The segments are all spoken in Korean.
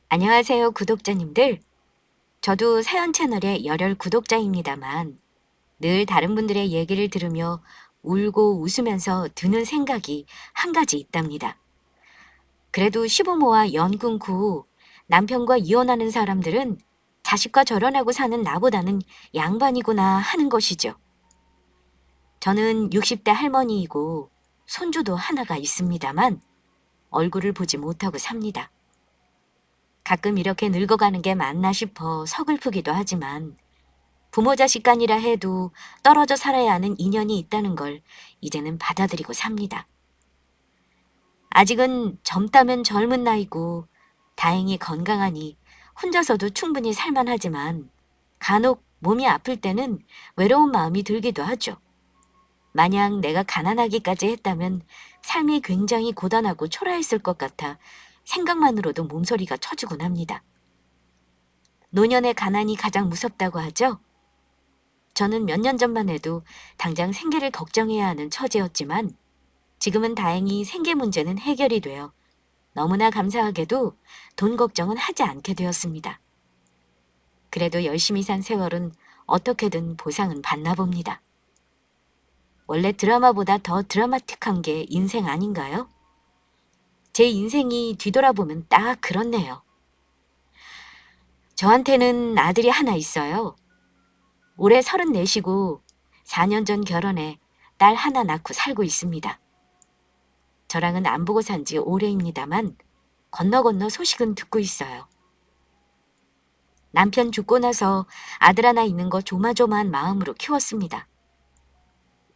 안녕하세요, 구독자님들. 저도 사연 채널의 열혈 구독자입니다만 늘 다른 분들의 얘기를 들으며 울고 웃으면서 드는 생각이 한 가지 있답니다. 그래도 시부모와 연 끊고 남편과 이혼하는 사람들은 자식과 결혼하고 사는 나보다는 양반이구나 하는 것이죠. 저는 60대 할머니이고 손주도 하나가 있습니다만 얼굴을 보지 못하고 삽니다. 가끔 이렇게 늙어가는 게 맞나 싶어 서글프기도 하지만 부모 자식 간이라 해도 떨어져 살아야 하는 인연이 있다는 걸 이제는 받아들이고 삽니다. 아직은 젊다면 젊은 나이고 다행히 건강하니 혼자서도 충분히 살만하지만 간혹 몸이 아플 때는 외로운 마음이 들기도 하죠. 만약 내가 가난하기까지 했다면 삶이 굉장히 고단하고 초라했을 것 같아 생각만으로도 몸서리가 쳐지곤 합니다. 노년의 가난이 가장 무섭다고 하죠. 저는 몇 년 전만 해도 당장 생계를 걱정해야 하는 처지였지만 지금은 다행히 생계 문제는 해결이 되어 너무나 감사하게도 돈 걱정은 하지 않게 되었습니다. 그래도 열심히 산 세월은 어떻게든 보상은 받나 봅니다. 원래 드라마보다 더 드라마틱한 게 인생 아닌가요? 제 인생이 뒤돌아보면 딱 그렇네요. 저한테는 아들이 하나 있어요. 올해 34이고 4년 전 결혼해 딸 하나 낳고 살고 있습니다. 저랑은 안 보고 산 지 오래입니다만 건너 소식은 듣고 있어요. 남편 죽고 나서 아들 하나 있는 거 조마조마한 마음으로 키웠습니다.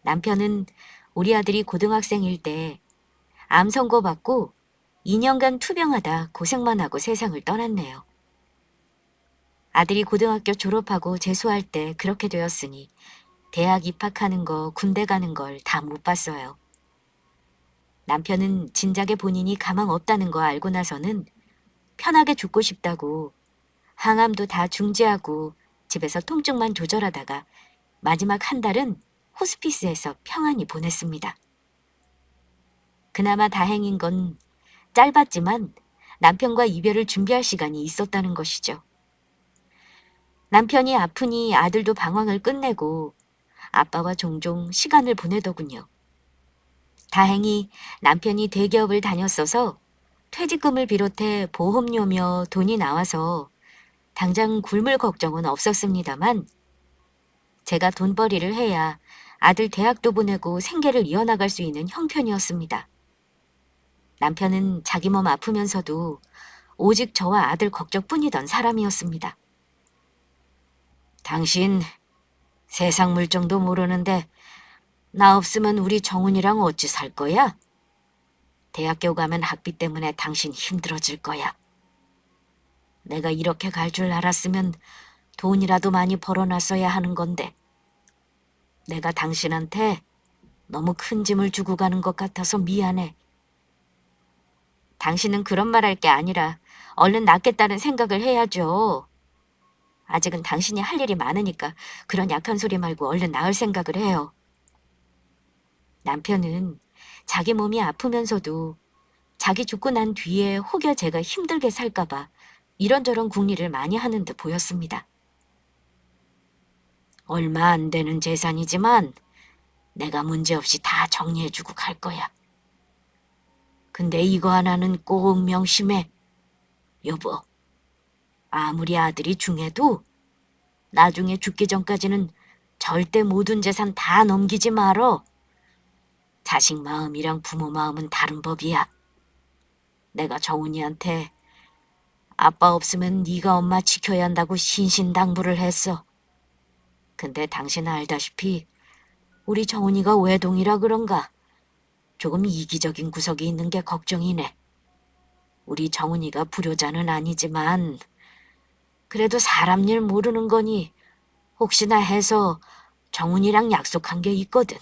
남편은 우리 아들이 고등학생일 때 암 선고받고 2년간 투병하다 고생만 하고 세상을 떠났네요. 아들이 고등학교 졸업하고 재수할 때 그렇게 되었으니 대학 입학하는 거, 군대 가는 걸 다 못 봤어요. 남편은 진작에 본인이 가망 없다는 거 알고 나서는 편하게 죽고 싶다고 항암도 다 중지하고 집에서 통증만 조절하다가 마지막 한 달은 호스피스에서 평안히 보냈습니다. 그나마 다행인 건 짧았지만 남편과 이별을 준비할 시간이 있었다는 것이죠. 남편이 아프니 아들도 방황을 끝내고 아빠와 종종 시간을 보내더군요. 다행히 남편이 대기업을 다녔어서 퇴직금을 비롯해 보험료며 돈이 나와서 당장 굶을 걱정은 없었습니다만 제가 돈벌이를 해야 아들 대학도 보내고 생계를 이어나갈 수 있는 형편이었습니다. 남편은 자기 몸 아프면서도 오직 저와 아들 걱정뿐이던 사람이었습니다. 당신 세상 물정도 모르는데 나 없으면 우리 정훈이랑 어찌 살 거야? 대학교 가면 학비 때문에 당신 힘들어질 거야. 내가 이렇게 갈 줄 알았으면 돈이라도 많이 벌어놨어야 하는 건데 내가 당신한테 너무 큰 짐을 주고 가는 것 같아서 미안해. 당신은 그런 말 할 게 아니라 얼른 낫겠다는 생각을 해야죠. 아직은 당신이 할 일이 많으니까 그런 약한 소리 말고 얼른 나을 생각을 해요. 남편은 자기 몸이 아프면서도 자기 죽고 난 뒤에 혹여 제가 힘들게 살까봐 이런저런 궁리를 많이 하는 듯 보였습니다. 얼마 안 되는 재산이지만 내가 문제없이 다 정리해주고 갈 거야. 근데 이거 하나는 꼭 명심해. 여보, 아무리 아들이 중해도 나중에 죽기 전까지는 절대 모든 재산 다 넘기지 말어. 자식 마음이랑 부모 마음은 다른 법이야. 내가 정훈이한테 아빠 없으면 네가 엄마 지켜야 한다고 신신당부를 했어. 근데 당신 알다시피 우리 정훈이가 외동이라 그런가 조금 이기적인 구석이 있는 게 걱정이네. 우리 정훈이가 불효자는 아니지만 그래도 사람 일 모르는 거니 혹시나 해서 정훈이랑 약속한 게 있거든.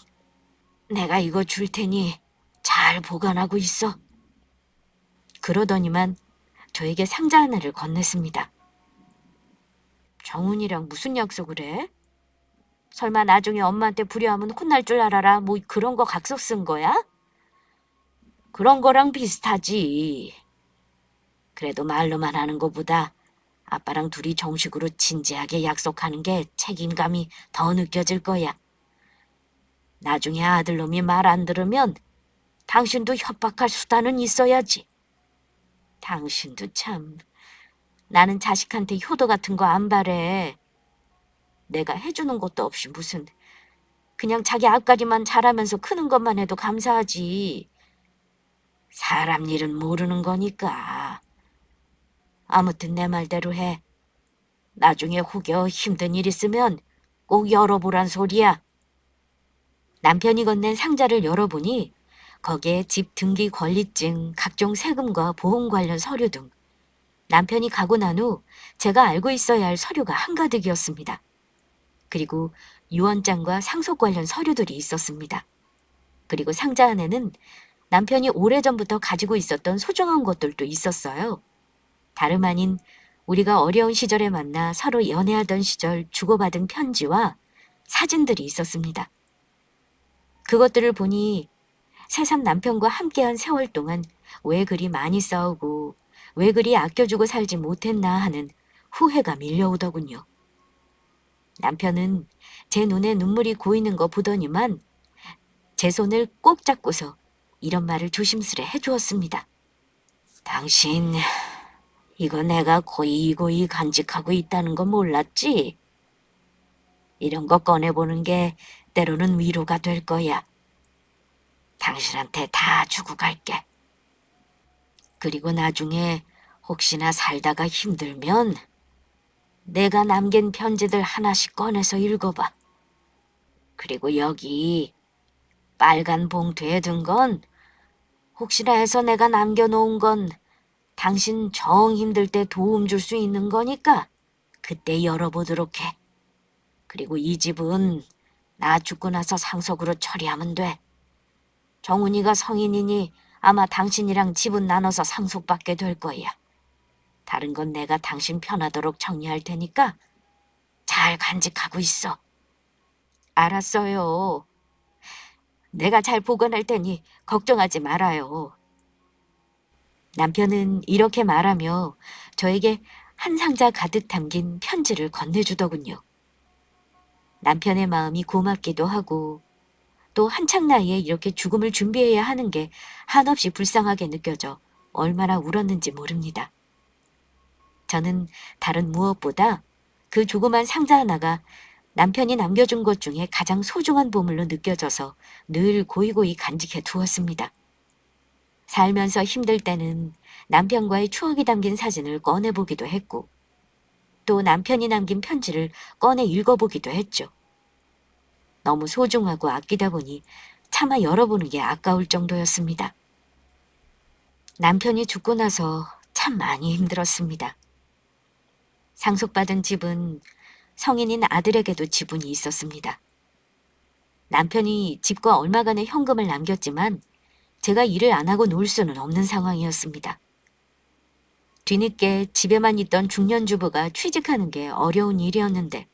내가 이거 줄 테니 잘 보관하고 있어. 그러더니만 저에게 상자 하나를 건넸습니다. 정훈이랑 무슨 약속을 해? 설마 나중에 엄마한테 불효하면 혼날 줄 알아라 뭐 그런 거 각서 쓴 거야? 그런 거랑 비슷하지. 그래도 말로만 하는 것보다 아빠랑 둘이 정식으로 진지하게 약속하는 게 책임감이 더 느껴질 거야. 나중에 아들놈이 말 안 들으면 당신도 협박할 수단은 있어야지. 당신도 참, 나는 자식한테 효도 같은 거 안 바래. 내가 해주는 것도 없이 무슨, 그냥 자기 앞가림만 잘하면서 크는 것만 해도 감사하지. 사람 일은 모르는 거니까. 아무튼 내 말대로 해. 나중에 혹여 힘든 일 있으면 꼭 열어보란 소리야. 남편이 건넨 상자를 열어보니 거기에 집 등기 권리증, 각종 세금과 보험 관련 서류 등 남편이 가고 난 후 제가 알고 있어야 할 서류가 한가득이었습니다. 그리고 유언장과 상속 관련 서류들이 있었습니다. 그리고 상자 안에는 남편이 오래전부터 가지고 있었던 소중한 것들도 있었어요. 다름 아닌 우리가 어려운 시절에 만나 서로 연애하던 시절 주고받은 편지와 사진들이 있었습니다. 그것들을 보니 새삼 남편과 함께한 세월 동안 왜 그리 많이 싸우고 왜 그리 아껴주고 살지 못했나 하는 후회가 밀려오더군요. 남편은 제 눈에 눈물이 고이는 거 보더니만 제 손을 꼭 잡고서 이런 말을 조심스레 해주었습니다. 당신, 이거 내가 고이고이 간직하고 있다는 거 몰랐지? 이런 거 꺼내보는 게 때로는 위로가 될 거야. 당신한테 다 주고 갈게. 그리고 나중에 혹시나 살다가 힘들면 내가 남긴 편지들 하나씩 꺼내서 읽어봐. 그리고 여기 빨간 봉투에 든 건 혹시나 해서 내가 남겨놓은 건 당신 정 힘들 때 도움 줄 수 있는 거니까 그때 열어보도록 해. 그리고 이 집은 나 죽고 나서 상속으로 처리하면 돼. 정훈이가 성인이니 아마 당신이랑 집은 나눠서 상속받게 될 거야. 다른 건 내가 당신 편하도록 정리할 테니까 잘 간직하고 있어. 알았어요. 내가 잘 보관할 테니 걱정하지 말아요. 남편은 이렇게 말하며 저에게 한 상자 가득 담긴 편지를 건네주더군요. 남편의 마음이 고맙기도 하고 또 한창 나이에 이렇게 죽음을 준비해야 하는 게 한없이 불쌍하게 느껴져 얼마나 울었는지 모릅니다. 저는 다른 무엇보다 그 조그만 상자 하나가 남편이 남겨준 것 중에 가장 소중한 보물로 느껴져서 늘 고이고이 간직해 두었습니다. 살면서 힘들 때는 남편과의 추억이 담긴 사진을 꺼내보기도 했고 또 남편이 남긴 편지를 꺼내 읽어보기도 했죠. 너무 소중하고 아끼다 보니 차마 열어보는 게 아까울 정도였습니다. 남편이 죽고 나서 참 많이 힘들었습니다. 상속받은 집은 성인인 아들에게도 지분이 있었습니다. 남편이 집과 얼마간의 현금을 남겼지만 제가 일을 안 하고 놀 수는 없는 상황이었습니다. 뒤늦게 집에만 있던 중년주부가 취직하는 게 어려운 일이었는데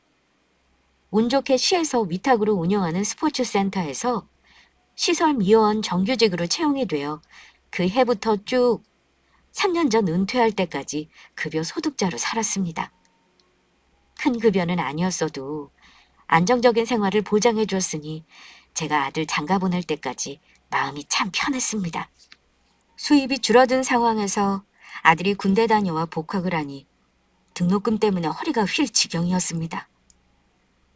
운 좋게 시에서 위탁으로 운영하는 스포츠 센터에서 시설미화원 정규직으로 채용이 되어 그 해부터 쭉 3년 전 은퇴할 때까지 급여 소득자로 살았습니다. 큰 급여는 아니었어도 안정적인 생활을 보장해 줬으니 제가 아들 장가 보낼 때까지 마음이 참 편했습니다. 수입이 줄어든 상황에서 아들이 군대 다녀와 복학을 하니 등록금 때문에 허리가 휠 지경이었습니다.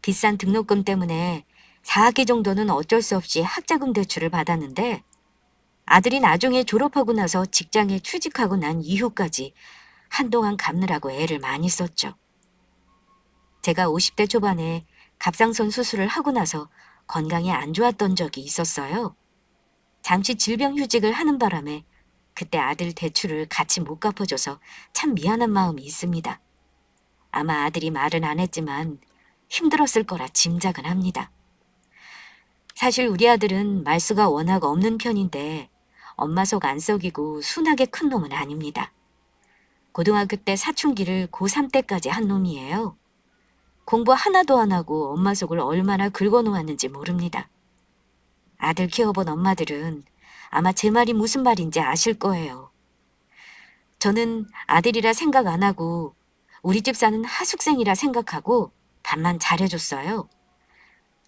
비싼 등록금 때문에 4학기 정도는 어쩔 수 없이 학자금 대출을 받았는데 아들이 나중에 졸업하고 나서 직장에 취직하고 난 이후까지 한동안 갚느라고 애를 많이 썼죠. 제가 50대 초반에 갑상선 수술을 하고 나서 건강이 안 좋았던 적이 있었어요. 잠시 질병휴직을 하는 바람에 그때 아들 대출을 같이 못 갚아줘서 참 미안한 마음이 있습니다. 아마 아들이 말은 안 했지만 힘들었을 거라 짐작은 합니다. 사실 우리 아들은 말수가 워낙 없는 편인데 엄마 속 안 썩이고 순하게 큰 놈은 아닙니다. 고등학교 때 사춘기를 고3 때까지 한 놈이에요. 공부 하나도 안 하고 엄마 속을 얼마나 긁어놓았는지 모릅니다. 아들 키워본 엄마들은 아마 제 말이 무슨 말인지 아실 거예요. 저는 아들이라 생각 안 하고 우리 집 사는 하숙생이라 생각하고 밥만 잘해줬어요.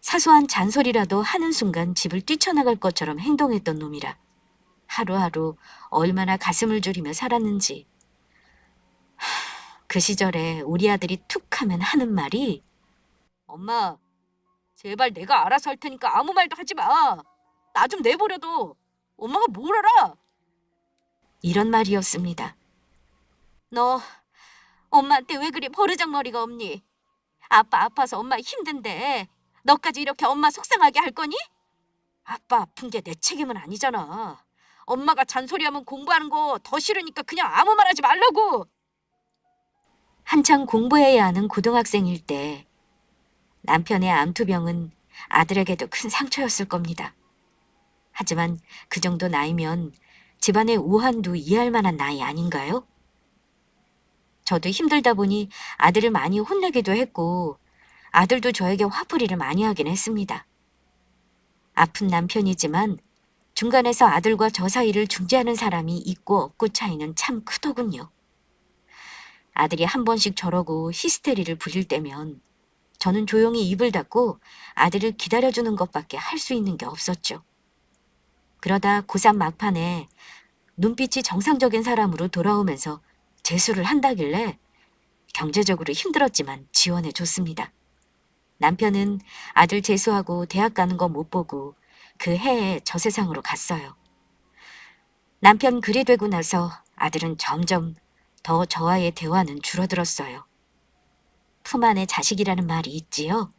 사소한 잔소리라도 하는 순간 집을 뛰쳐나갈 것처럼 행동했던 놈이라 하루하루 얼마나 가슴을 졸이며 살았는지. 그 시절에 우리 아들이 툭 하면 하는 말이 엄마, 제발 내가 알아서 할 테니까 아무 말도 하지 마. 나 좀 내버려둬. 엄마가 뭘 알아? 이런 말이었습니다. 너 엄마한테 왜 그리 버르장머리가 없니? 아빠 아파서 엄마 힘든데 너까지 이렇게 엄마 속상하게 할 거니? 아빠 아픈 게 내 책임은 아니잖아. 엄마가 잔소리하면 공부하는 거 더 싫으니까 그냥 아무 말 하지 말라고. 한창 공부해야 하는 고등학생일 때 남편의 암투병은 아들에게도 큰 상처였을 겁니다. 하지만 그 정도 나이면 집안의 우환도 이해할 만한 나이 아닌가요? 저도 힘들다 보니 아들을 많이 혼내기도 했고 아들도 저에게 화풀이를 많이 하긴 했습니다. 아픈 남편이지만 중간에서 아들과 저 사이를 중재하는 사람이 있고 없고 차이는 참 크더군요. 아들이 한 번씩 저러고 히스테리를 부릴 때면 저는 조용히 입을 닫고 아들을 기다려주는 것밖에 할 수 있는 게 없었죠. 그러다 고3 막판에 눈빛이 정상적인 사람으로 돌아오면서 재수를 한다길래 경제적으로 힘들었지만 지원해 줬습니다. 남편은 아들 재수하고 대학 가는 거 못 보고 그 해에 저 세상으로 갔어요. 남편 글이 되고 나서 아들은 점점 더 저와의 대화는 줄어들었어요. 품 안에 자식이라는 말이 있지요.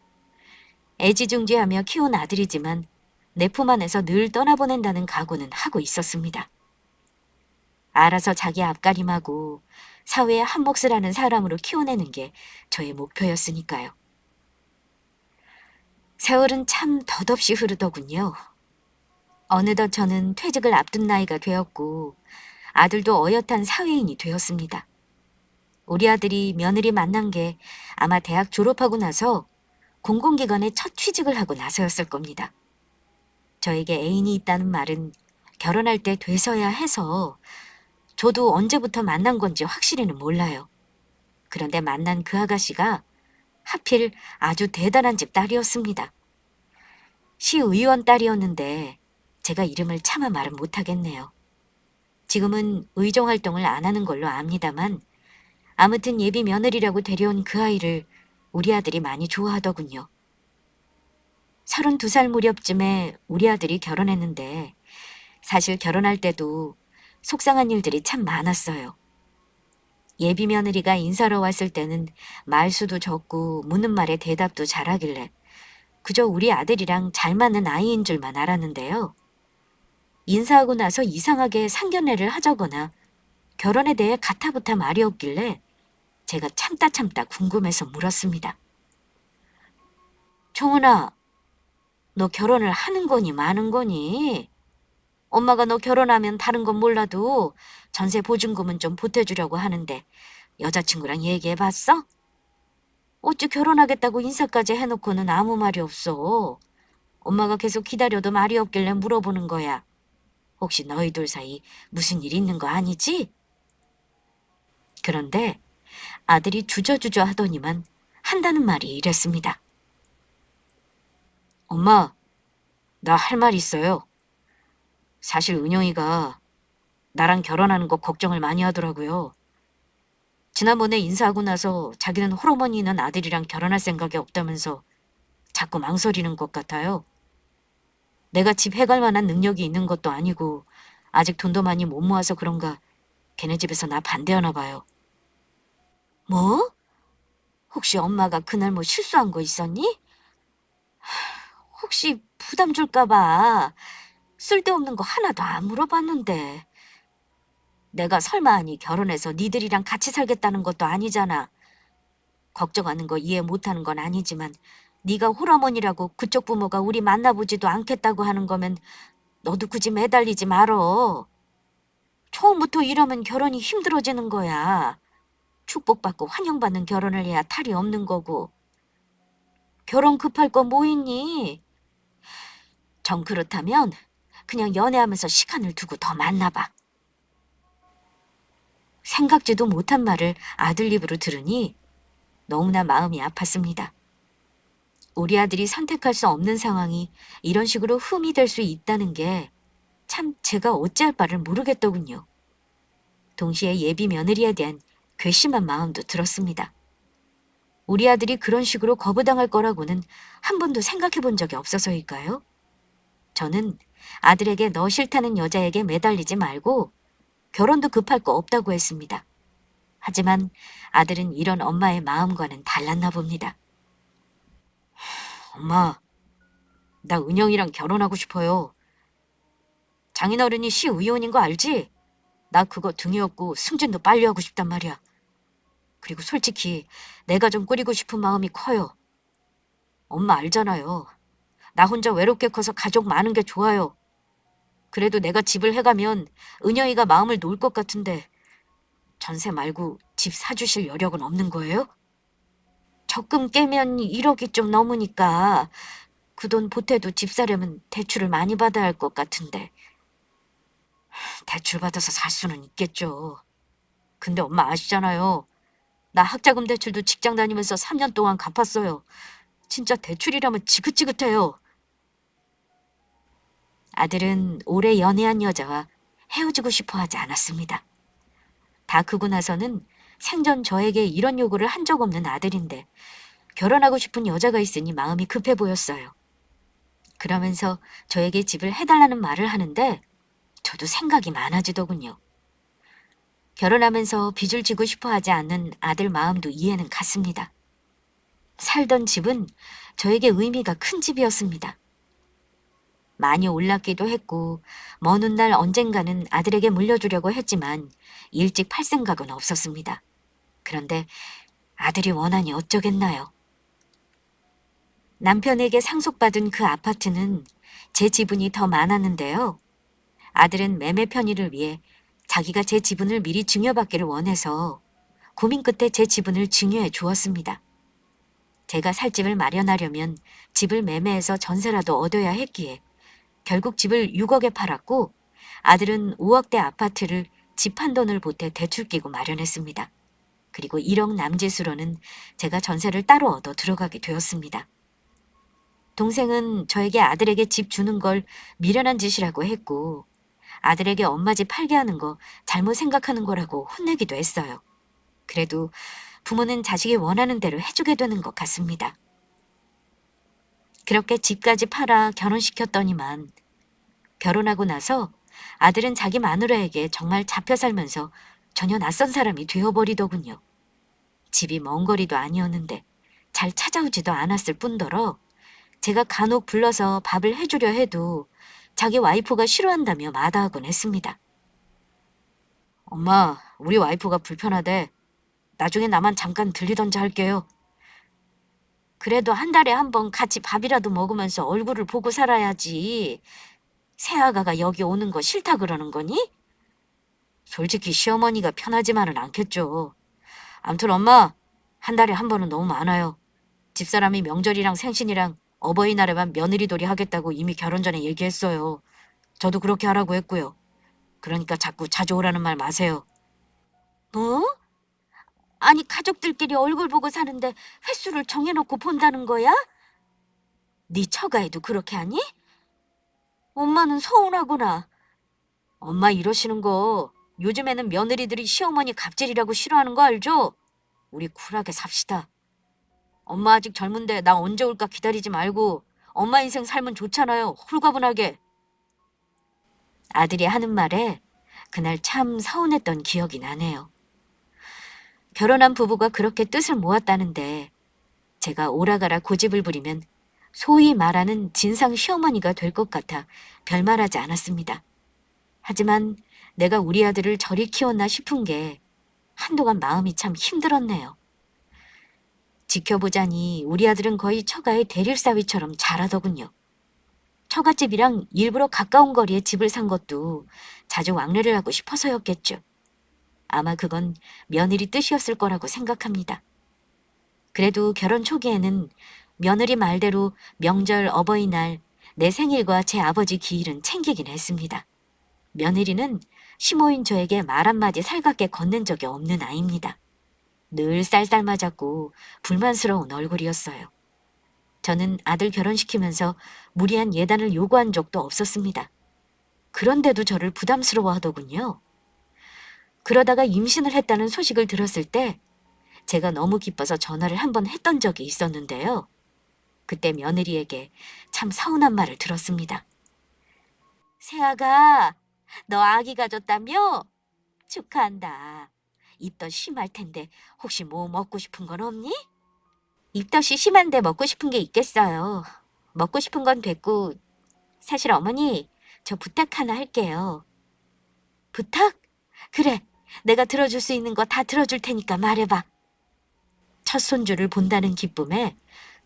애지중지하며 키운 아들이지만 내 품 안에서 늘 떠나보낸다는 각오는 하고 있었습니다. 알아서 자기 앞가림하고 사회의 한몫을 하는 사람으로 키워내는 게 저의 목표였으니까요. 세월은 참 덧없이 흐르더군요. 어느덧 저는 퇴직을 앞둔 나이가 되었고 아들도 어엿한 사회인이 되었습니다. 우리 아들이 며느리 만난 게 아마 대학 졸업하고 나서 공공기관에 첫 취직을 하고 나서였을 겁니다. 저에게 애인이 있다는 말은 결혼할 때 돼서야 해서 저도 언제부터 만난 건지 확실히는 몰라요. 그런데 만난 그 아가씨가 하필 아주 대단한 집 딸이었습니다. 시의원 딸이었는데 제가 이름을 차마 말은 못하겠네요. 지금은 의정활동을 안 하는 걸로 압니다만 아무튼 예비 며느리라고 데려온 그 아이를 우리 아들이 많이 좋아하더군요. 32살 무렵쯤에 우리 아들이 결혼했는데 사실 결혼할 때도 속상한 일들이 참 많았어요. 예비 며느리가 인사로 왔을 때는 말수도 적고 묻는 말에 대답도 잘하길래 그저 우리 아들이랑 잘 맞는 아이인 줄만 알았는데요. 인사하고 나서 이상하게 상견례를 하자거나 결혼에 대해 가타부타 말이 없길래 제가 참다 궁금해서 물었습니다. 청은아, 너 결혼을 하는 거니 마는 거니? 엄마가 너 결혼하면 다른 건 몰라도 전세 보증금은 좀 보태주려고 하는데 여자친구랑 얘기해봤어? 어찌 결혼하겠다고 인사까지 해놓고는 아무 말이 없어. 엄마가 계속 기다려도 말이 없길래 물어보는 거야. 혹시 너희들 사이 무슨 일 있는 거 아니지? 그런데 아들이 주저주저 하더니만 한다는 말이 이랬습니다. 엄마, 나 할 말 있어요. 사실 은영이가 나랑 결혼하는 거 걱정을 많이 하더라고요. 지난번에 인사하고 나서 자기는 홀어머니 있는 아들이랑 결혼할 생각이 없다면서 자꾸 망설이는 것 같아요. 내가 집 해갈 만한 능력이 있는 것도 아니고 아직 돈도 많이 못 모아서 그런가 걔네 집에서 나 반대하나 봐요. 뭐? 혹시 엄마가 그날 뭐 실수한 거 있었니? 혹시 부담 줄까 봐 쓸데없는 거 하나도 안 물어봤는데. 내가 설마 하니 결혼해서 니들이랑 같이 살겠다는 것도 아니잖아. 걱정하는 거 이해 못하는 건 아니지만 네가 홀어머니라고 그쪽 부모가 우리 만나보지도 않겠다고 하는 거면 너도 굳이 매달리지 말어. 처음부터 이러면 결혼이 힘들어지는 거야. 축복받고 환영받는 결혼을 해야 탈이 없는 거고. 결혼 급할 거 뭐 있니? 정 그렇다면 그냥 연애하면서 시간을 두고 더 만나봐. 생각지도 못한 말을 아들 입으로 들으니 너무나 마음이 아팠습니다. 우리 아들이 선택할 수 없는 상황이 이런 식으로 흠이 될 수 있다는 게 참 제가 어찌할 바를 모르겠더군요. 동시에 예비 며느리에 대한 괘씸한 마음도 들었습니다. 우리 아들이 그런 식으로 거부당할 거라고는 한 번도 생각해 본 적이 없어서일까요? 저는 아들에게 너 싫다는 여자에게 매달리지 말고 결혼도 급할 거 없다고 했습니다. 하지만 아들은 이런 엄마의 마음과는 달랐나 봅니다. 엄마, 나 은영이랑 결혼하고 싶어요. 장인어른이 시의원인 거 알지? 나 그거 등에 업고 승진도 빨리 하고 싶단 말이야. 그리고 솔직히 내가 좀 꾸리고 싶은 마음이 커요. 엄마 알잖아요. 나 혼자 외롭게 커서 가족 많은 게 좋아요. 그래도 내가 집을 해가면 은영이가 마음을 놓을 것 같은데 전세 말고 집 사주실 여력은 없는 거예요? 적금 깨면 1억이 좀 넘으니까 그 돈 보태도 집 사려면 대출을 많이 받아야 할 것 같은데. 대출 받아서 살 수는 있겠죠. 근데 엄마 아시잖아요. 나 학자금 대출도 직장 다니면서 3년 동안 갚았어요. 진짜 대출이라면 지긋지긋해요. 아들은 오래 연애한 여자와 헤어지고 싶어 하지 않았습니다. 다 크고 나서는 생전 저에게 이런 요구를 한 적 없는 아들인데 결혼하고 싶은 여자가 있으니 마음이 급해 보였어요. 그러면서 저에게 집을 해달라는 말을 하는데 저도 생각이 많아지더군요. 결혼하면서 빚을 지고 싶어 하지 않는 아들 마음도 이해는 갔습니다. 살던 집은 저에게 의미가 큰 집이었습니다. 많이 올랐기도 했고 먼 훗날 언젠가는 아들에게 물려주려고 했지만 일찍 팔 생각은 없었습니다. 그런데 아들이 원하니 어쩌겠나요? 남편에게 상속받은 그 아파트는 제 지분이 더 많았는데요. 아들은 매매 편의를 위해 자기가 제 지분을 미리 증여받기를 원해서 고민 끝에 제 지분을 증여해 주었습니다. 제가 살 집을 마련하려면 집을 매매해서 전세라도 얻어야 했기에 결국 집을 6억에 팔았고 아들은 5억대 아파트를 집 한 돈을 보태 대출 끼고 마련했습니다. 그리고 1억 남짓으로는 제가 전세를 따로 얻어 들어가게 되었습니다. 동생은 저에게 아들에게 집 주는 걸 미련한 짓이라고 했고 아들에게 엄마 집 팔게 하는 거 잘못 생각하는 거라고 혼내기도 했어요. 그래도 부모는 자식이 원하는 대로 해주게 되는 것 같습니다. 그렇게 집까지 팔아 결혼시켰더니만 결혼하고 나서 아들은 자기 마누라에게 정말 잡혀 살면서 전혀 낯선 사람이 되어버리더군요. 집이 먼 거리도 아니었는데 잘 찾아오지도 않았을 뿐더러 제가 간혹 불러서 밥을 해주려 해도 자기 와이프가 싫어한다며 마다하곤 했습니다. 엄마, 우리 와이프가 불편하대. 나중에 나만 잠깐 들리던지 할게요. 그래도 한 달에 한 번 같이 밥이라도 먹으면서 얼굴을 보고 살아야지. 새아가가 여기 오는 거 싫다 그러는 거니? 솔직히 시어머니가 편하지만은 않겠죠. 암튼 엄마, 한 달에 한 번은 너무 많아요. 집사람이 명절이랑 생신이랑 어버이날에만 며느리돌이 하겠다고 이미 결혼 전에 얘기했어요. 저도 그렇게 하라고 했고요. 그러니까 자꾸 자주 오라는 말 마세요. 뭐? 아니 가족들끼리 얼굴 보고 사는데 횟수를 정해놓고 본다는 거야? 네 처가에도 그렇게 하니? 엄마는 서운하구나. 엄마 이러시는 거 요즘에는 며느리들이 시어머니 갑질이라고 싫어하는 거 알죠? 우리 쿨하게 삽시다. 엄마 아직 젊은데 나 언제 올까 기다리지 말고 엄마 인생 살면 좋잖아요. 홀가분하게. 아들이 하는 말에 그날 참 서운했던 기억이 나네요. 결혼한 부부가 그렇게 뜻을 모았다는데 제가 오라가라 고집을 부리면 소위 말하는 진상 시어머니가 될 것 같아 별말하지 않았습니다. 하지만 내가 우리 아들을 저리 키웠나 싶은 게 한동안 마음이 참 힘들었네요. 지켜보자니 우리 아들은 거의 처가의 대릴사위처럼 자라더군요. 처갓집이랑 일부러 가까운 거리에 집을 산 것도 자주 왕래를 하고 싶어서였겠죠. 아마 그건 며느리 뜻이었을 거라고 생각합니다. 그래도 결혼 초기에는 며느리 말대로 명절, 어버이날, 내 생일과 제 아버지 기일은 챙기긴 했습니다. 며느리는 시모인 저에게 말 한마디 살갑게 건넨 적이 없는 아이입니다. 늘 쌀쌀맞았고 불만스러운 얼굴이었어요. 저는 아들 결혼시키면서 무리한 예단을 요구한 적도 없었습니다. 그런데도 저를 부담스러워 하더군요. 그러다가 임신을 했다는 소식을 들었을 때 제가 너무 기뻐서 전화를 한 번 했던 적이 있었는데요. 그때 며느리에게 참 서운한 말을 들었습니다. 새아가, 너 아기 가졌다며? 축하한다. 입덧 심할 텐데 혹시 뭐 먹고 싶은 건 없니? 입덧이 심한데 먹고 싶은 게 있겠어요. 먹고 싶은 건 됐고, 사실 어머니, 저 부탁 하나 할게요. 부탁? 그래, 내가 들어줄 수 있는 거 다 들어줄 테니까 말해봐. 첫 손주를 본다는 기쁨에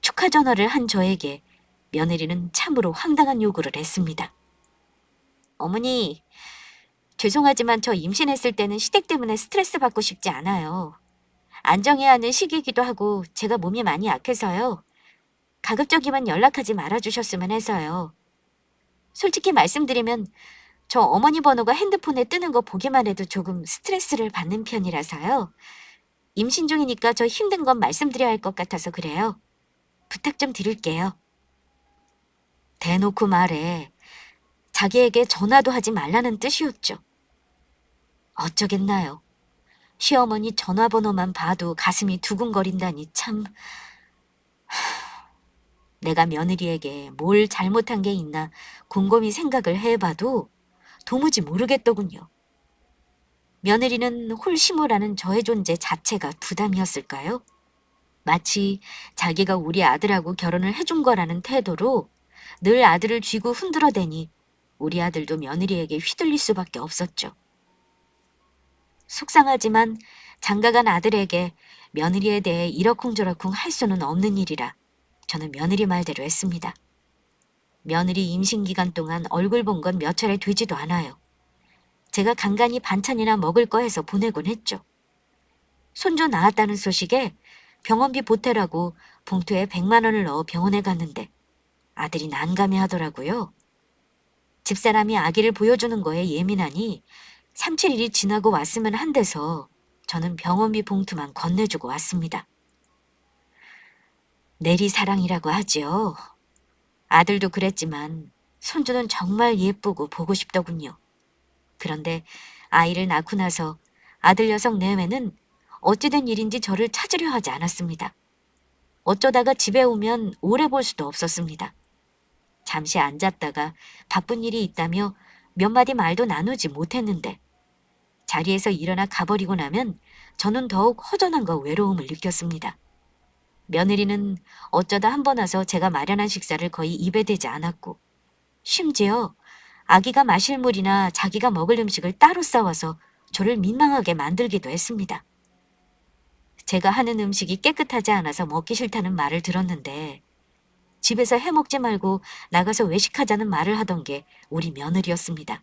축하 전화를 한 저에게 며느리는 참으로 황당한 요구를 했습니다. 어머니, 죄송하지만 저 임신했을 때는 시댁 때문에 스트레스 받고 싶지 않아요. 안정해야 하는 시기이기도 하고 제가 몸이 많이 약해서요. 가급적이면 연락하지 말아주셨으면 해서요. 솔직히 말씀드리면 저 어머니 번호가 핸드폰에 뜨는 거 보기만 해도 조금 스트레스를 받는 편이라서요. 임신 중이니까 저 힘든 건 말씀드려야 할 것 같아서 그래요. 부탁 좀 드릴게요. 대놓고 말해 자기에게 전화도 하지 말라는 뜻이었죠. 어쩌겠나요. 시어머니 전화번호만 봐도 가슴이 두근거린다니 참... 내가 며느리에게 뭘 잘못한 게 있나 곰곰이 생각을 해봐도 도무지 모르겠더군요. 며느리는 홀심으라는 저의 존재 자체가 부담이었을까요? 마치 자기가 우리 아들하고 결혼을 해준 거라는 태도로 늘 아들을 쥐고 흔들어대니 우리 아들도 며느리에게 휘둘릴 수밖에 없었죠. 속상하지만 장가간 아들에게 며느리에 대해 이러쿵저러쿵 할 수는 없는 일이라 저는 며느리 말대로 했습니다. 며느리 임신 기간 동안 얼굴 본 건 몇 차례 되지도 않아요. 제가 간간히 반찬이나 먹을 거 해서 보내곤 했죠. 손주 낳았다는 소식에 병원비 보태라고 봉투에 100만 원을 넣어 병원에 갔는데 아들이 난감해 하더라고요. 집사람이 아기를 보여주는 거에 예민하니 3, 7일이 지나고 왔으면 한데서 저는 병원비 봉투만 건네주고 왔습니다. 내리사랑이라고 하지요. 아들도 그랬지만 손주는 정말 예쁘고 보고 싶더군요. 그런데 아이를 낳고 나서 아들 녀석 내외는 어찌된 일인지 저를 찾으려 하지 않았습니다. 어쩌다가 집에 오면 오래 볼 수도 없었습니다. 잠시 앉았다가 바쁜 일이 있다며 몇 마디 말도 나누지 못했는데 자리에서 일어나 가버리고 나면 저는 더욱 허전함과 외로움을 느꼈습니다. 며느리는 어쩌다 한 번 와서 제가 마련한 식사를 거의 입에 대지 않았고 심지어 아기가 마실 물이나 자기가 먹을 음식을 따로 싸와서 저를 민망하게 만들기도 했습니다. 제가 하는 음식이 깨끗하지 않아서 먹기 싫다는 말을 들었는데 집에서 해먹지 말고 나가서 외식하자는 말을 하던 게 우리 며느리였습니다.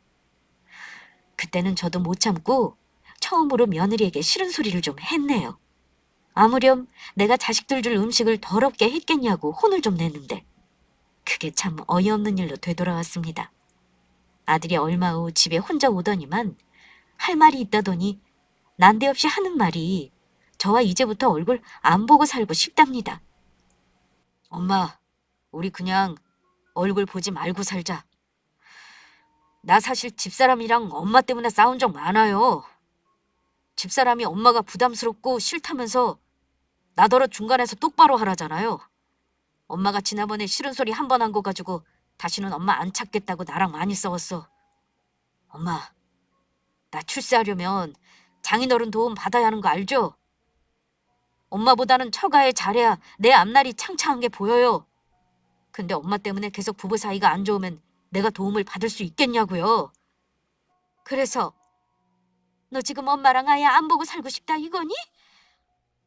그때는 저도 못 참고 처음으로 며느리에게 싫은 소리를 좀 했네요. 아무렴 내가 자식들 줄 음식을 더럽게 했겠냐고 혼을 좀 냈는데 그게 참 어이없는 일로 되돌아왔습니다. 아들이 얼마 후 집에 혼자 오더니만 할 말이 있다더니 난데없이 하는 말이 저와 이제부터 얼굴 안 보고 살고 싶답니다. 엄마, 우리 그냥 얼굴 보지 말고 살자. 나 사실 집사람이랑 엄마 때문에 싸운 적 많아요. 집사람이 엄마가 부담스럽고 싫다면서 나더러 중간에서 똑바로 하라잖아요. 엄마가 지난번에 싫은 소리 한 번 한 거 가지고 다시는 엄마 안 찾겠다고 나랑 많이 싸웠어. 엄마, 나 출세하려면 장인어른 도움 받아야 하는 거 알죠? 엄마보다는 처가에 잘해야 내 앞날이 창창한 게 보여요. 근데 엄마 때문에 계속 부부 사이가 안 좋으면 내가 도움을 받을 수 있겠냐고요. 그래서 너 지금 엄마랑 아예 안 보고 살고 싶다 이거니?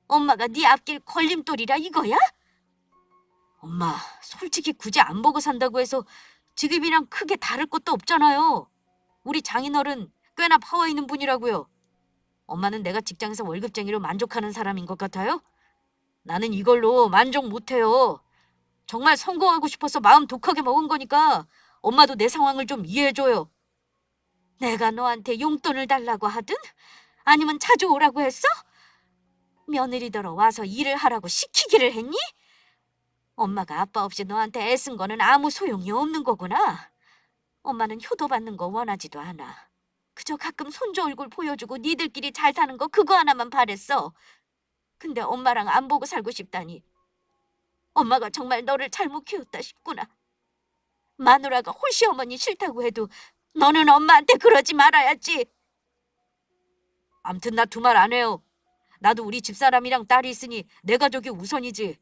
엄마가 네 앞길 걸림돌이라 이거야? 엄마, 솔직히 굳이 안 보고 산다고 해서 지금이랑 크게 다를 것도 없잖아요. 우리 장인어른 꽤나 파워 있는 분이라고요. 엄마는 내가 직장에서 월급쟁이로 만족하는 사람인 것 같아요? 나는 이걸로 만족 못해요. 정말 성공하고 싶어서 마음 독하게 먹은 거니까 엄마도 내 상황을 좀 이해해줘요. 내가 너한테 용돈을 달라고 하든 아니면 자주 오라고 했어? 며느리더러 와서 일을 하라고 시키기를 했니? 엄마가 아빠 없이 너한테 애쓴 거는 아무 소용이 없는 거구나. 엄마는 효도받는 거 원하지도 않아. 그저 가끔 손주 얼굴 보여주고 니들끼리 잘 사는 거 그거 하나만 바랬어. 근데 엄마랑 안 보고 살고 싶다니. 엄마가 정말 너를 잘못 키웠다 싶구나. 마누라가 홀시어머니 싫다고 해도 너는 엄마한테 그러지 말아야지. 암튼 나 두 말 안 해요. 나도 우리 집사람이랑 딸이 있으니 내 가족이 우선이지.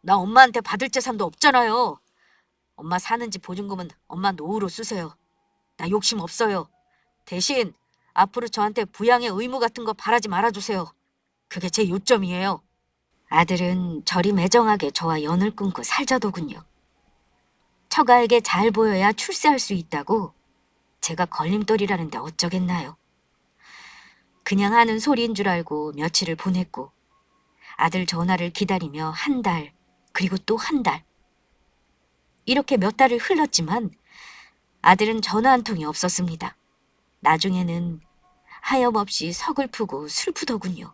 나 엄마한테 받을 재산도 없잖아요. 엄마 사는 집 보증금은 엄마 노후로 쓰세요. 나 욕심 없어요. 대신 앞으로 저한테 부양의 의무 같은 거 바라지 말아주세요. 그게 제 요점이에요. 아들은 저리 매정하게 저와 연을 끊고 살자더군요. 처가에게 잘 보여야 출세할 수 있다고 제가 걸림돌이라는데 어쩌겠나요. 그냥 하는 소리인 줄 알고 며칠을 보냈고 아들 전화를 기다리며 한 달, 그리고 또 한 달. 이렇게 몇 달을 흘렀지만 아들은 전화 한 통이 없었습니다. 나중에는 하염없이 서글프고 슬프더군요.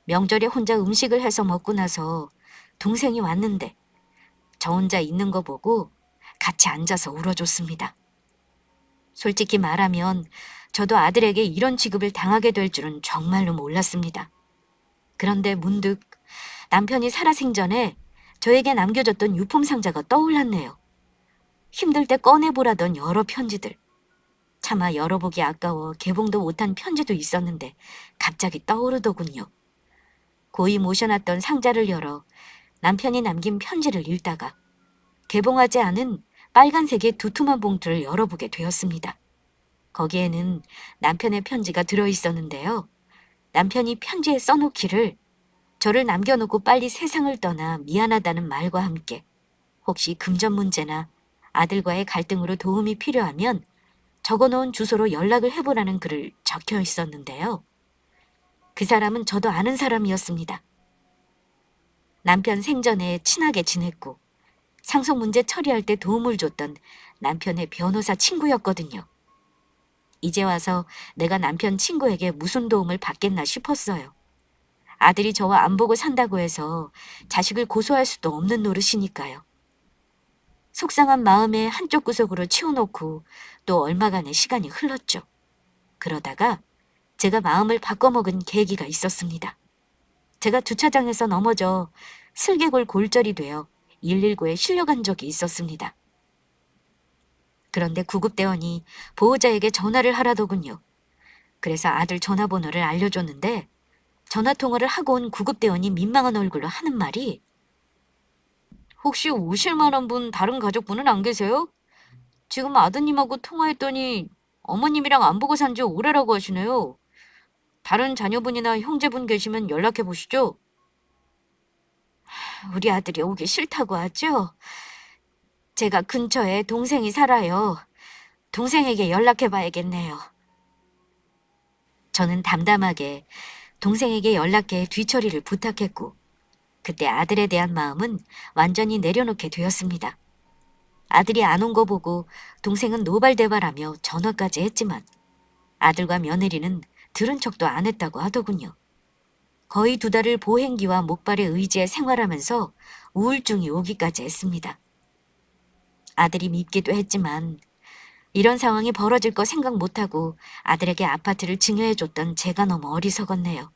명절에 혼자 음식을 해서 먹고 나서 동생이 왔는데 저 혼자 있는 거 보고 같이 앉아서 울어줬습니다. 솔직히 말하면 저도 아들에게 이런 취급을 당하게 될 줄은 정말로 몰랐습니다. 그런데 문득 남편이 살아생전에 저에게 남겨줬던 유품 상자가 떠올랐네요. 힘들 때 꺼내보라던 여러 편지들. 차마 열어보기 아까워 개봉도 못한 편지도 있었는데 갑자기 떠오르더군요. 고이 모셔놨던 상자를 열어 남편이 남긴 편지를 읽다가 개봉하지 않은 빨간색의 두툼한 봉투를 열어보게 되었습니다. 거기에는 남편의 편지가 들어있었는데요. 남편이 편지에 써놓기를 저를 남겨놓고 빨리 세상을 떠나 미안하다는 말과 함께 혹시 금전 문제나 아들과의 갈등으로 도움이 필요하면 적어놓은 주소로 연락을 해보라는 글을 적혀 있었는데요. 그 사람은 저도 아는 사람이었습니다. 남편 생전에 친하게 지냈고 상속 문제 처리할 때 도움을 줬던 남편의 변호사 친구였거든요. 이제 와서 내가 남편 친구에게 무슨 도움을 받겠나 싶었어요. 아들이 저와 안 보고 산다고 해서 자식을 고소할 수도 없는 노릇이니까요. 속상한 마음에 한쪽 구석으로 치워놓고 또 얼마간의 시간이 흘렀죠. 그러다가 제가 마음을 바꿔먹은 계기가 있었습니다. 제가 주차장에서 넘어져 슬개골 골절이 되어 119에 실려간 적이 있었습니다. 그런데 구급대원이 보호자에게 전화를 하라더군요. 그래서 아들 전화번호를 알려줬는데 전화통화를 하고 온 구급대원이 민망한 얼굴로 하는 말이 혹시 오실 만한 분 다른 가족분은 안 계세요? 지금 아드님하고 통화했더니 어머님이랑 안 보고 산 지 오래라고 하시네요. 다른 자녀분이나 형제분 계시면 연락해 보시죠. 우리 아들이 오기 싫다고 하죠? 제가 근처에 동생이 살아요. 동생에게 연락해 봐야겠네요. 저는 담담하게 동생에게 연락해 뒤처리를 부탁했고 그때 아들에 대한 마음은 완전히 내려놓게 되었습니다. 아들이 안 온 거 보고 동생은 노발대발하며 전화까지 했지만 아들과 며느리는 들은 척도 안 했다고 하더군요. 거의 2달을 보행기와 목발에 의지해 생활하면서 우울증이 오기까지 했습니다. 아들이 밉기도 했지만 이런 상황이 벌어질 거 생각 못하고 아들에게 아파트를 증여해줬던 제가 너무 어리석었네요.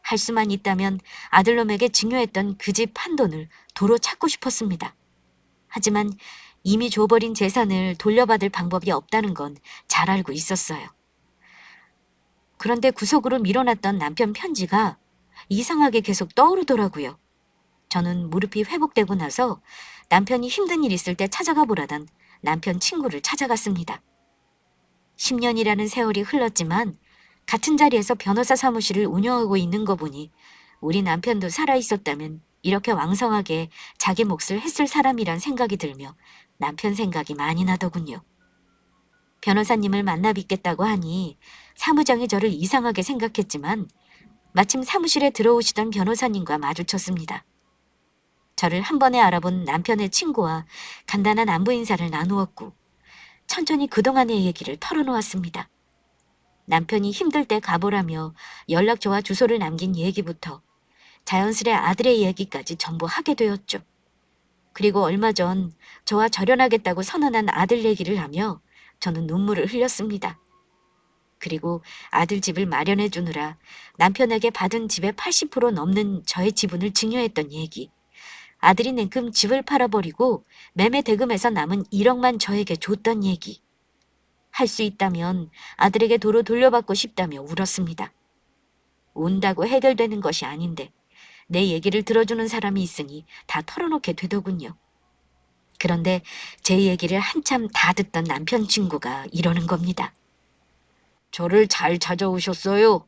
할 수만 있다면 아들놈에게 증여했던 그 집 판돈을 도로 찾고 싶었습니다. 하지만 이미 줘버린 재산을 돌려받을 방법이 없다는 건 잘 알고 있었어요. 그런데 구석으로 밀어놨던 남편 편지가 이상하게 계속 떠오르더라고요. 저는 무릎이 회복되고 나서 남편이 힘든 일 있을 때 찾아가 보라던 남편 친구를 찾아갔습니다. 10년이라는 세월이 흘렀지만 같은 자리에서 변호사 사무실을 운영하고 있는 거 보니 우리 남편도 살아있었다면 이렇게 왕성하게 자기 몫을 했을 사람이란 생각이 들며 남편 생각이 많이 나더군요. 변호사님을 만나 뵙겠다고 하니 사무장이 저를 이상하게 생각했지만 마침 사무실에 들어오시던 변호사님과 마주쳤습니다. 저를 한 번에 알아본 남편의 친구와 간단한 안부 인사를 나누었고 천천히 그동안의 얘기를 털어놓았습니다. 남편이 힘들 때 가보라며 연락처와 주소를 남긴 얘기부터 자연스레 아들의 얘기까지 전부 하게 되었죠. 그리고 얼마 전 저와 절연하겠다고 선언한 아들 얘기를 하며 저는 눈물을 흘렸습니다. 그리고 아들 집을 마련해 주느라 남편에게 받은 집의 80% 넘는 저의 지분을 증여했던 얘기, 아들이 냉큼 집을 팔아버리고 매매 대금에서 남은 1억만 저에게 줬던 얘기, 할 수 있다면 아들에게 도로 돌려받고 싶다며 울었습니다. 운다고 해결되는 것이 아닌데 내 얘기를 들어주는 사람이 있으니 다 털어놓게 되더군요. 그런데 제 얘기를 한참 다 듣던 남편 친구가 이러는 겁니다. 저를 잘 찾아오셨어요.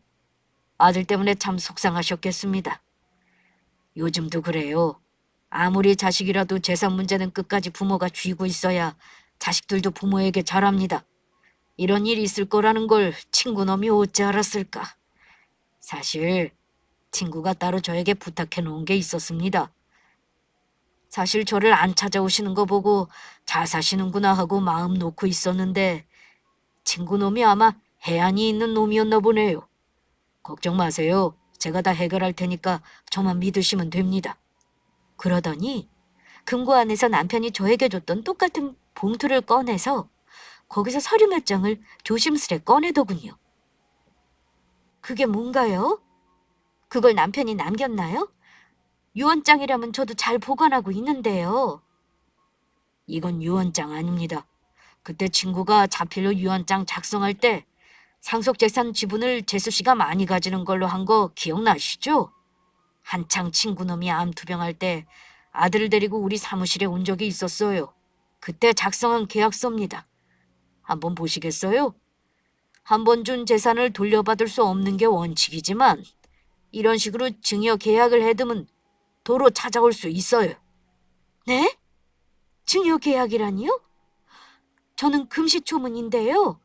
아들 때문에 참 속상하셨겠습니다. 요즘도 그래요. 아무리 자식이라도 재산 문제는 끝까지 부모가 쥐고 있어야 자식들도 부모에게 잘합니다. 이런 일이 있을 거라는 걸 친구놈이 어찌 알았을까. 사실 친구가 따로 저에게 부탁해 놓은 게 있었습니다. 사실 저를 안 찾아오시는 거 보고 잘 사시는구나 하고 마음 놓고 있었는데 친구놈이 아마 해안이 있는 놈이었나 보네요. 걱정 마세요. 제가 다 해결할 테니까 저만 믿으시면 됩니다. 그러더니 금고 안에서 남편이 저에게 줬던 똑같은 봉투를 꺼내서 거기서 서류 몇 장을 조심스레 꺼내더군요. 그게 뭔가요? 그걸 남편이 남겼나요? 유언장이라면 저도 잘 보관하고 있는데요. 이건 유언장 아닙니다. 그때 친구가 자필로 유언장 작성할 때 상속재산 지분을 재수 씨가 많이 가지는 걸로 한 거 기억나시죠? 한창 친구놈이 암투병할 때 아들을 데리고 우리 사무실에 온 적이 있었어요. 그때 작성한 계약서입니다. 한번 보시겠어요? 한 번 준 재산을 돌려받을 수 없는 게 원칙이지만 이런 식으로 증여 계약을 해두면 도로 찾아올 수 있어요. 네? 증여 계약이라니요? 저는 금시초문인데요.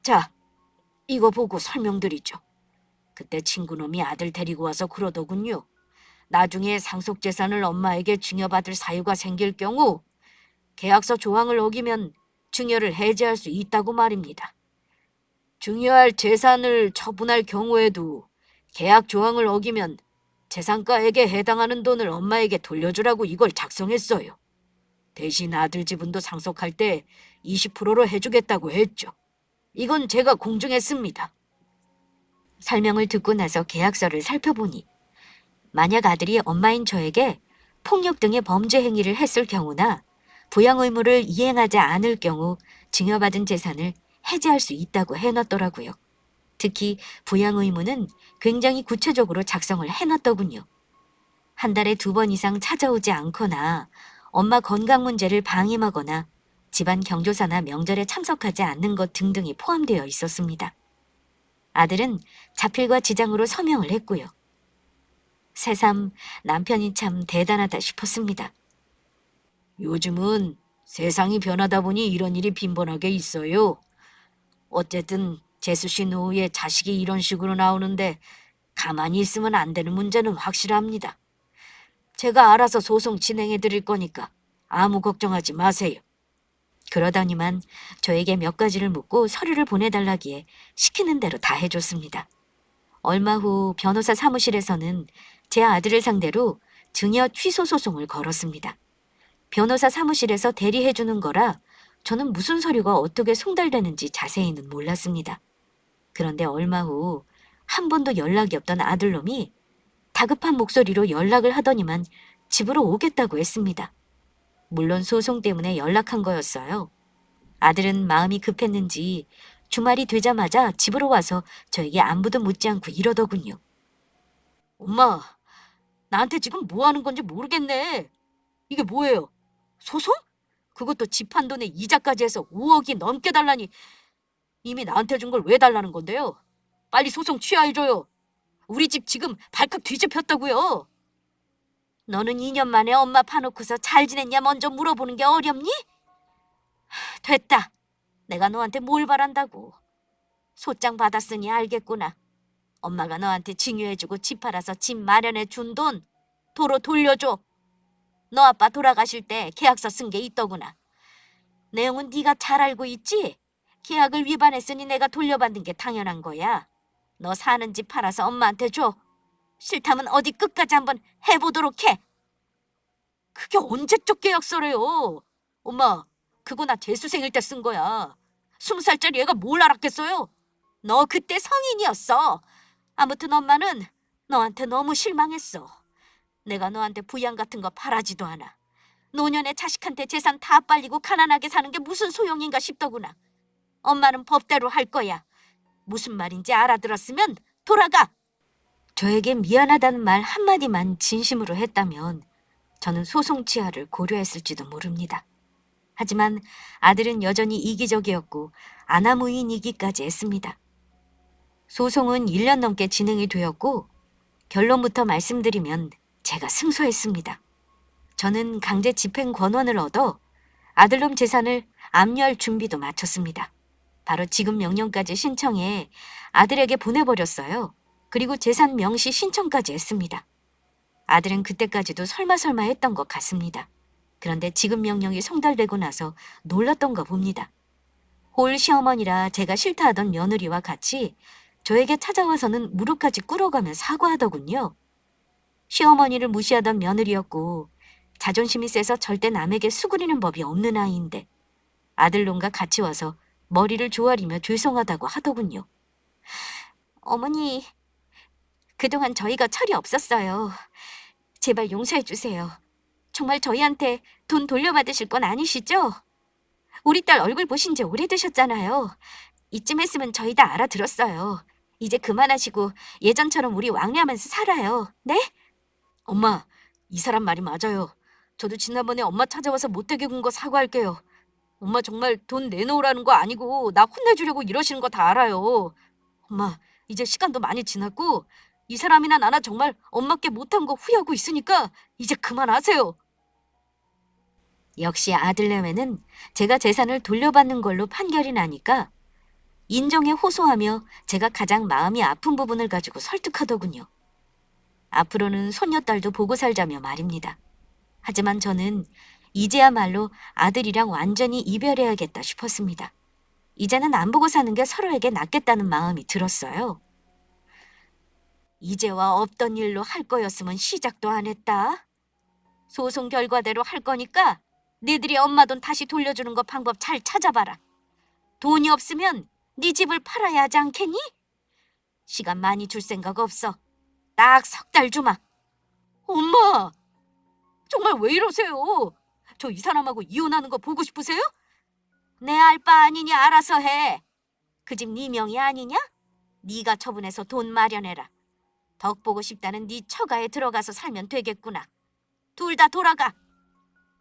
자, 이거 보고 설명드리죠. 그때 친구놈이 아들 데리고 와서 그러더군요. 나중에 상속재산을 엄마에게 증여받을 사유가 생길 경우 계약서 조항을 어기면 증여를 해지할 수 있다고 말입니다. 증여할 재산을 처분할 경우에도 계약 조항을 어기면 재산가액에 해당하는 돈을 엄마에게 돌려주라고 이걸 작성했어요. 대신 아들 지분도 상속할 때 20%로 해주겠다고 했죠. 이건 제가 공증했습니다. 설명을 듣고 나서 계약서를 살펴보니 만약 아들이 엄마인 저에게 폭력 등의 범죄 행위를 했을 경우나 부양 의무를 이행하지 않을 경우 증여받은 재산을 해지할 수 있다고 해놨더라고요. 특히 부양 의무는 굉장히 구체적으로 작성을 해놨더군요. 한 달에 2번 이상 찾아오지 않거나 엄마 건강 문제를 방임하거나 집안 경조사나 명절에 참석하지 않는 것 등등이 포함되어 있었습니다. 아들은 자필과 지장으로 서명을 했고요. 새삼 남편이 참 대단하다 싶었습니다. 요즘은 세상이 변하다 보니 이런 일이 빈번하게 있어요. 어쨌든 재수 씨 노후에 자식이 이런 식으로 나오는데 가만히 있으면 안 되는 문제는 확실합니다. 제가 알아서 소송 진행해 드릴 거니까 아무 걱정하지 마세요. 그러더니만 저에게 몇 가지를 묻고 서류를 보내달라기에 시키는 대로 다 해줬습니다. 얼마 후 변호사 사무실에서는 제 아들을 상대로 증여 취소 소송을 걸었습니다. 변호사 사무실에서 대리해주는 거라 저는 무슨 서류가 어떻게 송달되는지 자세히는 몰랐습니다. 그런데 얼마 후 한 번도 연락이 없던 아들놈이 다급한 목소리로 연락을 하더니만 집으로 오겠다고 했습니다. 물론 소송 때문에 연락한 거였어요. 아들은 마음이 급했는지 주말이 되자마자 집으로 와서 저에게 안부도 묻지 않고 이러더군요. 엄마, 나한테 지금 뭐 하는 건지 모르겠네. 이게 뭐예요? 소송? 그것도 집 한 돈에 이자까지 해서 5억이 넘게 달라니 이미 나한테 준 걸 왜 달라는 건데요? 빨리 소송 취하해줘요. 우리 집 지금 발칵 뒤집혔다고요. 너는 2년 만에 엄마 파놓고서 잘 지냈냐 먼저 물어보는 게 어렵니? 됐다. 내가 너한테 뭘 바란다고. 소장 받았으니 알겠구나. 엄마가 너한테 증여해주고 집 팔아서 집 마련해 준 돈 도로 돌려줘. 너 아빠 돌아가실 때 계약서 쓴 게 있더구나. 내용은 네가 잘 알고 있지? 계약을 위반했으니 내가 돌려받는 게 당연한 거야. 너 사는 집 팔아서 엄마한테 줘. 싫다면 어디 끝까지 한번 해보도록 해. 그게 언제적 계약서래요? 엄마, 그거 나 재수생일 때 쓴 거야. 20살짜리 애가 뭘 알았겠어요? 너 그때 성인이었어. 아무튼 엄마는 너한테 너무 실망했어. 내가 너한테 부양 같은 거 바라지도 않아. 노년의 자식한테 재산 다 빨리고 가난하게 사는 게 무슨 소용인가 싶더구나. 엄마는 법대로 할 거야. 무슨 말인지 알아들었으면 돌아가. 저에게 미안하다는 말 한마디만 진심으로 했다면 저는 소송 취하를 고려했을지도 모릅니다. 하지만 아들은 여전히 이기적이었고 아나무인이기까지 했습니다. 소송은 1년 넘게 진행이 되었고 결론부터 말씀드리면 제가 승소했습니다. 저는 강제 집행 권원을 얻어 아들놈 재산을 압류할 준비도 마쳤습니다. 바로 지급 명령까지 신청해 아들에게 보내버렸어요. 그리고 재산 명시 신청까지 했습니다. 아들은 그때까지도 설마 했던 것 같습니다. 그런데 지급 명령이 송달되고 나서 놀랐던가 봅니다. 홀 시어머니라 제가 싫다 하던 며느리와 같이 저에게 찾아와서는 무릎까지 꿇어가며 사과하더군요. 시어머니를 무시하던 며느리였고 자존심이 세서 절대 남에게 수그리는 법이 없는 아이인데 아들놈과 같이 와서 머리를 조아리며 죄송하다고 하더군요. 어머니, 그동안 저희가 철이 없었어요. 제발 용서해 주세요. 정말 저희한테 돈 돌려받으실 건 아니시죠? 우리 딸 얼굴 보신 지 오래되셨잖아요. 이쯤 했으면 저희 다 알아들었어요. 이제 그만하시고 예전처럼 우리 왕래하면서 살아요. 네? 엄마, 이 사람 말이 맞아요. 저도 지난번에 엄마 찾아와서 못되게 군 거 사과할게요. 엄마 정말 돈 내놓으라는 거 아니고 나 혼내주려고 이러시는 거 다 알아요. 엄마, 이제 시간도 많이 지났고 이 사람이나 나나 정말 엄마께 못한 거 후회하고 있으니까 이제 그만하세요. 역시 아들내외는 제가 재산을 돌려받는 걸로 판결이 나니까 인정에 호소하며 제가 가장 마음이 아픈 부분을 가지고 설득하더군요. 앞으로는 손녀딸도 보고 살자며 말입니다. 하지만 저는 이제야말로 아들이랑 완전히 이별해야겠다 싶었습니다. 이제는 안 보고 사는 게 서로에게 낫겠다는 마음이 들었어요. 이제와 없던 일로 할 거였으면 시작도 안 했다. 소송 결과대로 할 거니까 니들이 엄마 돈 다시 돌려주는 거 방법 잘 찾아봐라. 돈이 없으면 네 집을 팔아야 하지 않겠니? 시간 많이 줄 생각 없어. 딱 3달 주마. 엄마, 정말 왜 이러세요? 저 이 사람하고 이혼하는 거 보고 싶으세요? 내 알 바 아니니 알아서 해. 그 집 네 명이 아니냐? 네가 처분해서 돈 마련해라. 덕 보고 싶다는 네 처가에 들어가서 살면 되겠구나. 둘 다 돌아가.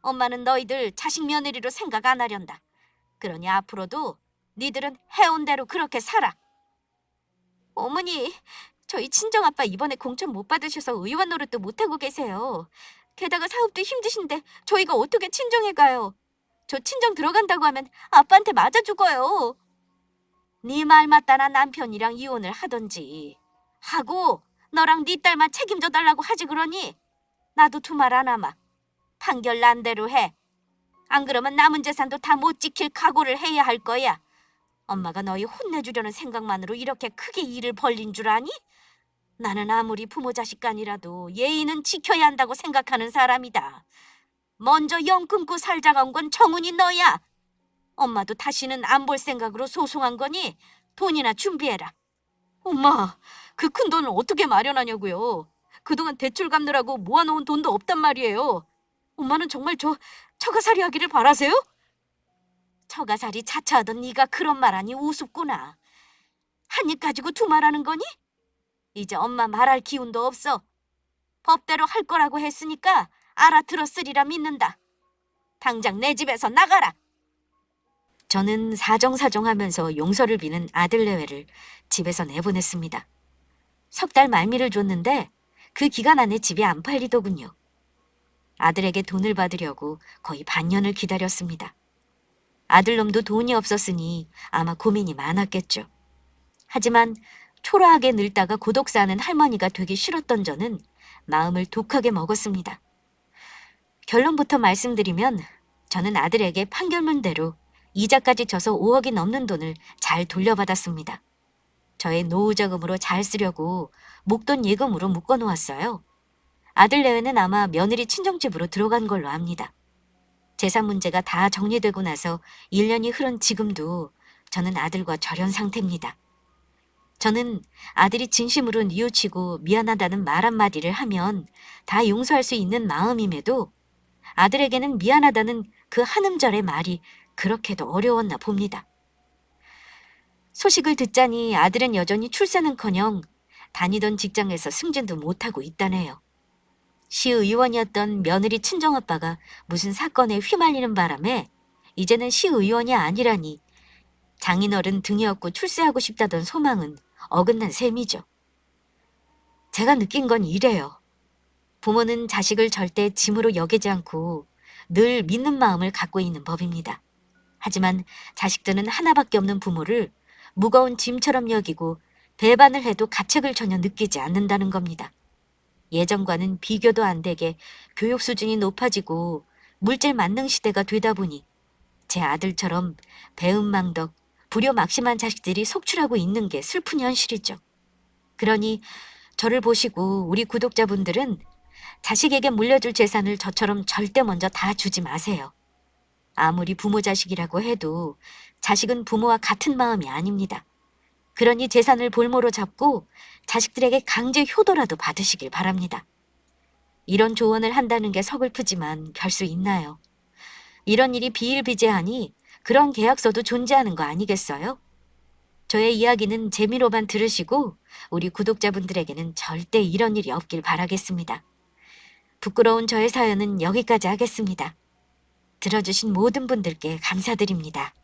엄마는 너희들 자식 며느리로 생각 안 하련다. 그러니 앞으로도 니들은 해온 대로 그렇게 살아. 어머니, 저희 친정아빠 이번에 공천 못 받으셔서 의원 노릇도 못하고 계세요. 게다가 사업도 힘드신데 저희가 어떻게 친정에 가요? 저 친정 들어간다고 하면 아빠한테 맞아 죽어요. 네 말 맞다나 남편이랑 이혼을 하던지 하고 너랑 네 딸만 책임져 달라고 하지 그러니 나도 두말 안 하마. 판결 난 대로 해. 안 그러면 남은 재산도 다 못 지킬 각오를 해야 할 거야. 엄마가 너희 혼내주려는 생각만으로 이렇게 크게 일을 벌린 줄 아니? 나는 아무리 부모 자식 간이라도 예의는 지켜야 한다고 생각하는 사람이다. 먼저 영 끊고 살자가 온 건 정훈이 너야. 엄마도 다시는 안 볼 생각으로 소송한 거니 돈이나 준비해라. 엄마, 그 큰 돈을 어떻게 마련하냐고요. 그동안 대출 갚느라고 모아놓은 돈도 없단 말이에요. 엄마는 정말 저 처가살이 하기를 바라세요? 처가살이 자처하던 네가 그런 말하니 우습구나. 한 입 가지고 두 말하는 거니? 이제 엄마 말할 기운도 없어. 법대로 할 거라고 했으니까 알아들었으리라 믿는다. 당장 내 집에서 나가라. 저는 사정사정하면서 용서를 비는 아들내외를 집에서 내보냈습니다. 3달 말미를 줬는데 그 기간 안에 집이 안 팔리더군요. 아들에게 돈을 받으려고 거의 반년을 기다렸습니다. 아들놈도 돈이 없었으니 아마 고민이 많았겠죠. 하지만 초라하게 늙다가 고독사하는 할머니가 되기 싫었던 저는 마음을 독하게 먹었습니다. 결론부터 말씀드리면 저는 아들에게 판결문대로 이자까지 져서 5억이 넘는 돈을 잘 돌려받았습니다. 저의 노후자금으로 잘 쓰려고 목돈 예금으로 묶어놓았어요. 아들 내외는 아마 며느리 친정집으로 들어간 걸로 압니다. 재산 문제가 다 정리되고 나서 1년이 흐른 지금도 저는 아들과 절연 상태입니다. 저는 아들이 진심으로 뉘우치고 미안하다는 말 한마디를 하면 다 용서할 수 있는 마음임에도 아들에게는 미안하다는 그 한 음절의 말이 그렇게도 어려웠나 봅니다. 소식을 듣자니 아들은 여전히 출세는커녕 다니던 직장에서 승진도 못하고 있다네요. 시의원이었던 며느리 친정아빠가 무슨 사건에 휘말리는 바람에 이제는 시의원이 아니라니 장인어른 등에 업고 출세하고 싶다던 소망은 어긋난 셈이죠. 제가 느낀 건 이래요. 부모는 자식을 절대 짐으로 여기지 않고 늘 믿는 마음을 갖고 있는 법입니다. 하지만 자식들은 하나밖에 없는 부모를 무거운 짐처럼 여기고 배반을 해도 가책을 전혀 느끼지 않는다는 겁니다. 예전과는 비교도 안 되게 교육 수준이 높아지고 물질 만능 시대가 되다 보니 제 아들처럼 배은망덕, 불효막심한 자식들이 속출하고 있는 게 슬픈 현실이죠. 그러니 저를 보시고 우리 구독자분들은 자식에게 물려줄 재산을 저처럼 절대 먼저 다 주지 마세요. 아무리 부모 자식이라고 해도 자식은 부모와 같은 마음이 아닙니다. 그러니 재산을 볼모로 잡고 자식들에게 강제 효도라도 받으시길 바랍니다. 이런 조언을 한다는 게 서글프지만 별 수 있나요? 이런 일이 비일비재하니 그런 계약서도 존재하는 거 아니겠어요? 저의 이야기는 재미로만 들으시고 우리 구독자분들에게는 절대 이런 일이 없길 바라겠습니다. 부끄러운 저의 사연은 여기까지 하겠습니다. 들어주신 모든 분들께 감사드립니다.